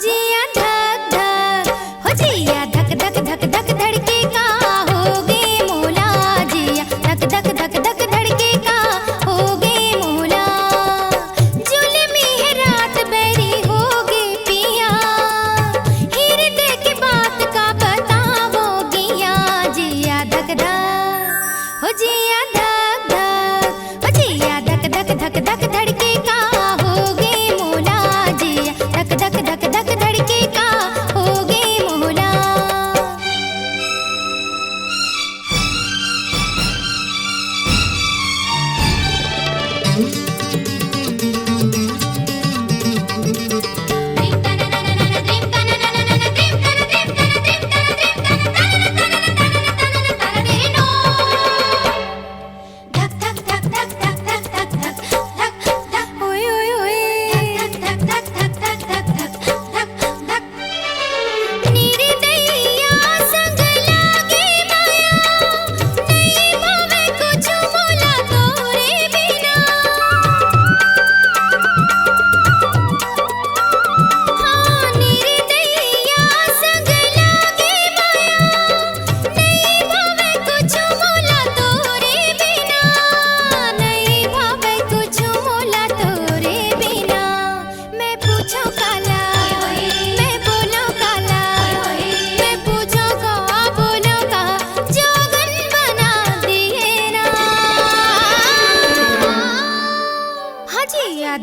जिया धक धक हो जिया धक धक धक धक धड़के का होगे मोला जिया धक धक धक धक धड़के का होगे मोला जुल्मी है रात बैरी होगे पिया हृदय की बात का बताओगिया जिया धक धक हो जिया धक धक हो जिया धक धक धक धक धड़के का होगे मोला जिया धक धक धक धक धड़के का होगे मोला।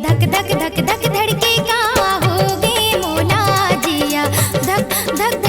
धक धक धक धक धड़के का होगे मोला जिया धक धक